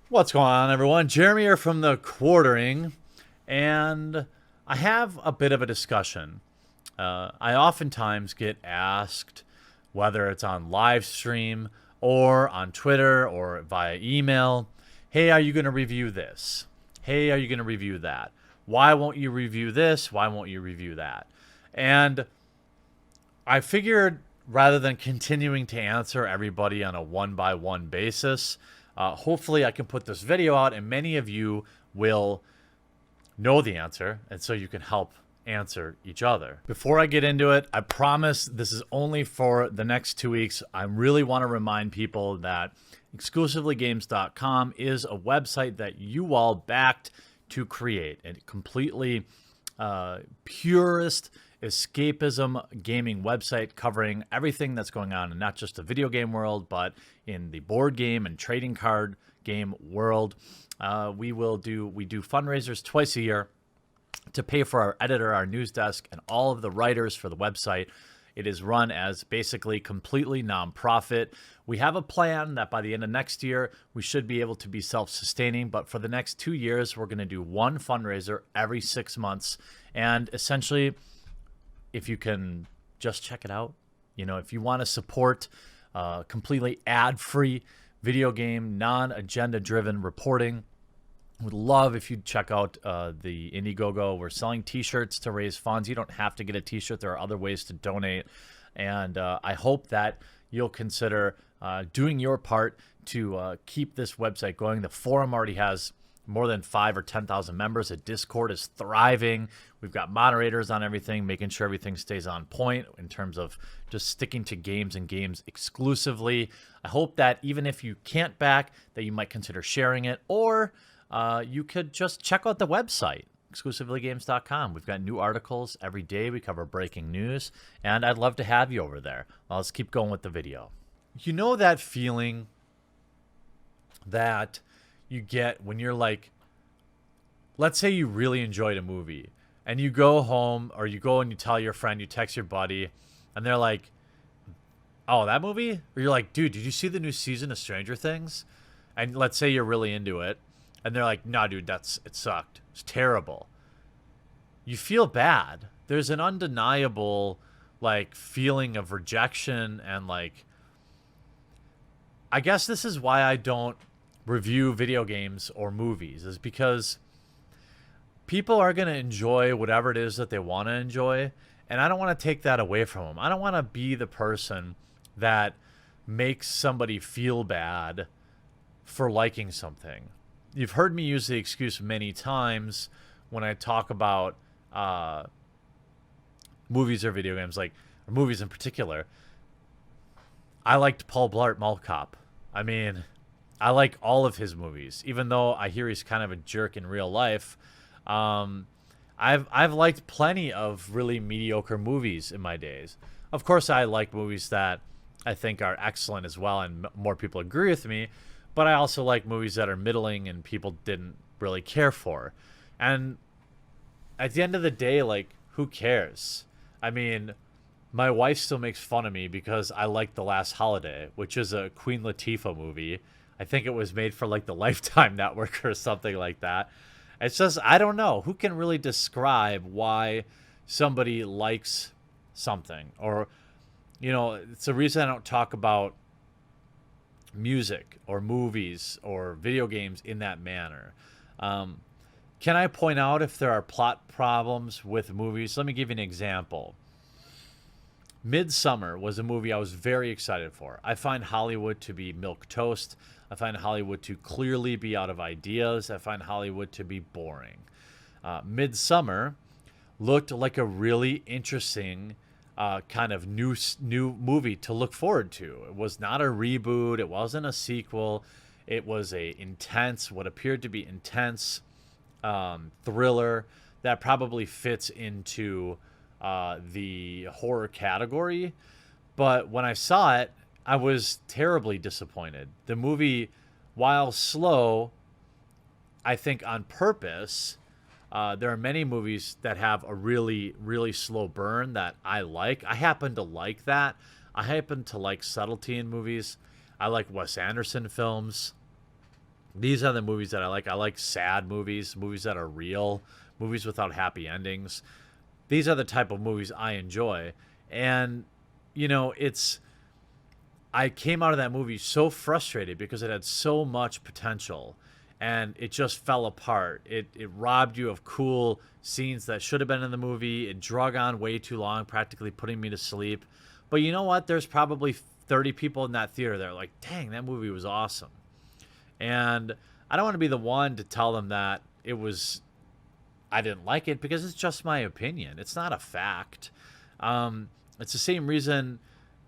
What's going on, everyone? Jeremy here from the Quartering, and I have a bit of a discussion. I oftentimes get asked, whether it's on live stream or on Twitter or via email, hey, are you going to review this? Hey, are you going to review that? Why won't you review this? Why won't you review that? And I figured rather than continuing to answer everybody on a one by one basis, hopefully I can put this video out and many of you will know the answer, and so you can help answer each other. Before I get into it, I promise this is only for the next 2 weeks. I really want to remind people that exclusivelygames.com is a website that you all backed to create, a completely purist escapism gaming website covering everything that's going on in not just the video game world, but in the board game and trading card game world. We do fundraisers twice a year to pay for our editor, our news desk, and all of the writers for the website. It is run as basically completely nonprofit. We have a plan that by the end of next year, we should be able to be self-sustaining. But for the next 2 years, we're going to do one fundraiser every 6 months. And essentially, if you can just check it out, if you want to support completely ad-free video game, non-agenda driven reporting, would love if you'd check out the Indiegogo. We're selling t-shirts to raise funds. You don't have to get a t-shirt. There are other ways to donate. And I hope that you'll consider doing your part to keep this website going. The forum already has more than 5,000 or 10,000 members. The Discord is thriving. We've got moderators on everything, making sure everything stays on point in terms of just sticking to games and games exclusively. I hope that even if you can't back, that you might consider sharing it, or you could just check out the website, exclusivelygames.com. We've got new articles every day. We cover breaking news, and I'd love to have you over there. Well, let's keep going with the video. You know that feeling that you get when you're like, let's say you really enjoyed a movie and you go home, or you go and you tell your friend, you text your buddy, and they're like, oh, that movie? Or you're like, dude, did you see the new season of Stranger Things? And let's say you're really into it, and they're like, nah, dude, it sucked. It's terrible. You feel bad. There's an undeniable feeling of rejection, and I guess this is why I don't review video games or movies, is because people are going to enjoy whatever it is that they want to enjoy, and I don't want to take that away from them. I don't want to be the person that makes somebody feel bad for liking something. You've heard me use the excuse many times when I talk about movies or video games, or movies in particular. I liked Paul Blart Mall Cop. I mean, I like all of his movies, even though I hear he's kind of a jerk in real life. I've liked plenty of really mediocre movies in my days. Of course, I like movies that I think are excellent as well, and more people agree with me. But I also like movies that are middling and people didn't really care for. And at the end of the day, who cares? I mean, my wife still makes fun of me because I like The Last Holiday, which is a Queen Latifah movie. I think it was made for the Lifetime Network or something like that. It's just, I don't know. Who can really describe why somebody likes something? Or, it's the reason I don't talk about music or movies or video games in that manner. Can I point out if there are plot problems with movies? Let me give you an example. Midsummer was a movie I was very excited for. I find Hollywood to be milquetoast. I find Hollywood to clearly be out of ideas. I find Hollywood to be boring. Midsummer looked like a really interesting kind of new movie to look forward to. It was not a reboot. It wasn't a sequel. It was what appeared to be intense thriller that probably fits into the horror category. But when I saw it, I was terribly disappointed. The movie, while slow, I think on purpose, there are many movies that have a really, really slow burn that I like. I happen to like that. I happen to like subtlety in movies. I like Wes Anderson films. These are the movies that I like. I like sad movies, movies that are real, movies without happy endings. These are the type of movies I enjoy. And, it's, I came out of that movie so frustrated because it had so much potential and it just fell apart. It robbed you of cool scenes that should have been in the movie. It drug on way too long, practically putting me to sleep. But you know what? There's probably 30 people in that theater that are like, dang, that movie was awesome. And I don't want to be the one to tell them that I didn't like it, because it's just my opinion. It's not a fact. It's the same reason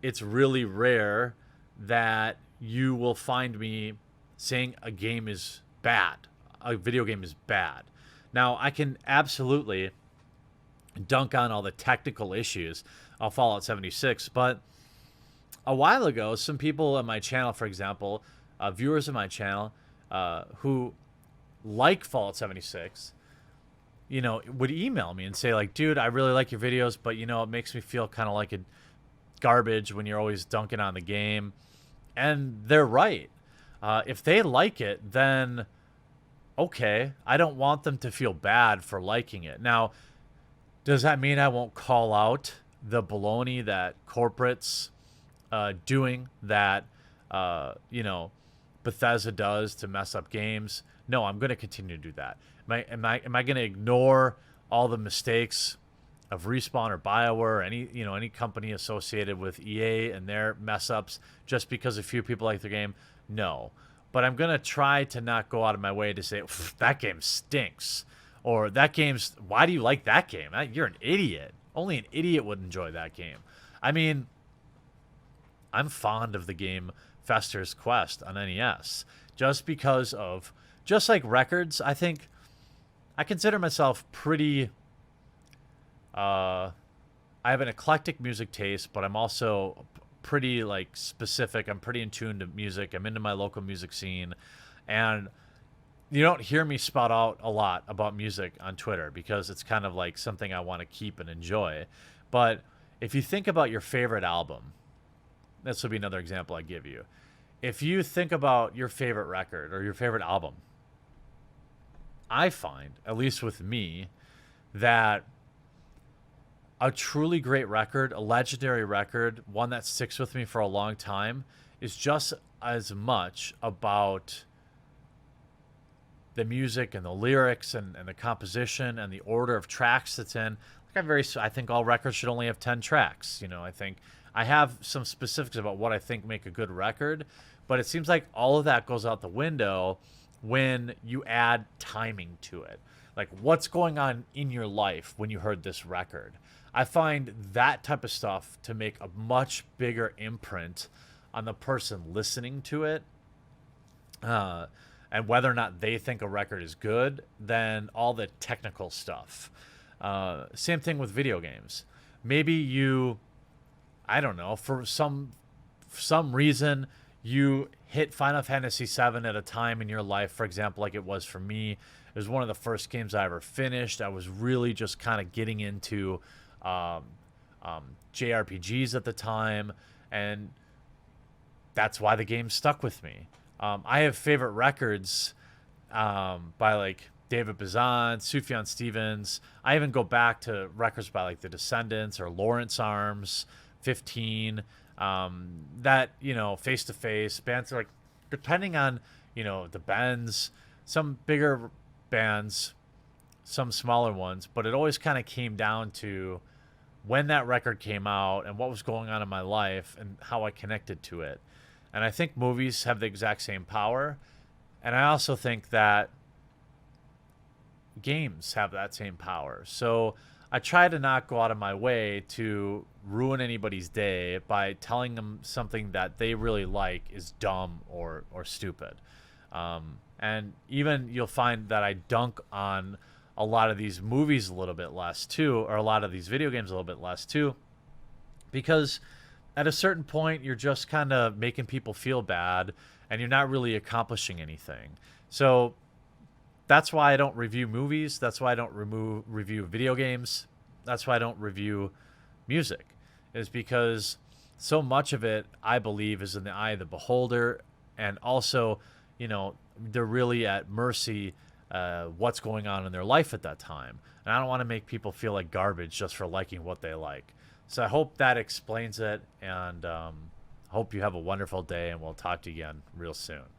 it's really rare that you will find me saying a game is bad, a video game is bad. Now, I can absolutely dunk on all the technical issues of Fallout 76, but a while ago, some people on my channel, for example, viewers of my channel, who like Fallout 76, would email me and say, like, dude, I really like your videos, but, it makes me feel kind of like a garbage when you're always dunking on the game. And they're right. If they like it, then okay, I don't want them to feel bad for liking it. Now, does that mean I won't call out the baloney that corporates doing that, Bethesda does to mess up games? No, I'm going to continue to do that. Am I going to ignore all the mistakes of Respawn or BioWare or any company associated with EA and their mess ups just because a few people like the game? No. But I'm going to try to not go out of my way to say, that game stinks. Or why do you like that game? You're an idiot. Only an idiot would enjoy that game. I mean, I'm fond of the game Fester's Quest on NES. Just like records, I consider myself pretty, I have an eclectic music taste, but I'm also pretty specific. I'm pretty in tune to music. I'm into my local music scene, and you don't hear me spout out a lot about music on Twitter because it's kind of like something I want to keep and enjoy. But if you think about your favorite album, this will be another example I give you. If you think about your favorite record or your favorite album, I find, at least with me, that a truly great record, a legendary record, one that sticks with me for a long time, is just as much about the music and the lyrics and the composition and the order of tracks that's in. I think all records should only have 10 tracks. I think I have some specifics about what I think make a good record, but it seems like all of that goes out the window when you add timing to it. Like, what's going on in your life when you heard this record? I find that type of stuff to make a much bigger imprint on the person listening to it, and whether or not they think a record is good, than all the technical stuff. Same thing with video games. Maybe I don't know, for some reason, you hit Final Fantasy VII at a time in your life, for example, like it was for me. It was one of the first games I ever finished. I was really just kind of getting into JRPGs at the time, and that's why the game stuck with me. I have favorite records by David Bazan, Sufjan Stevens. I even go back to records by The Descendants or Lawrence Arms, 15, that, Face to Face, bands depending on, the bands, some bigger bands, some smaller ones, but it always kind of came down to when that record came out and what was going on in my life and how I connected to it. And I think movies have the exact same power. And I also think that games have that same power. So I try to not go out of my way to ruin anybody's day by telling them something that they really like is dumb or stupid. And even you'll find that I dunk on a lot of these movies a little bit less too, or a lot of these video games a little bit less too, because at a certain point you're just kind of making people feel bad and you're not really accomplishing anything. So that's why I don't review movies. That's why I don't review video games. That's why I don't review music, is because so much of it, I believe, is in the eye of the beholder. And also, they're really at mercy what's going on in their life at that time. And I don't want to make people feel like garbage just for liking what they like. So I hope that explains it, and hope you have a wonderful day, and we'll talk to you again real soon.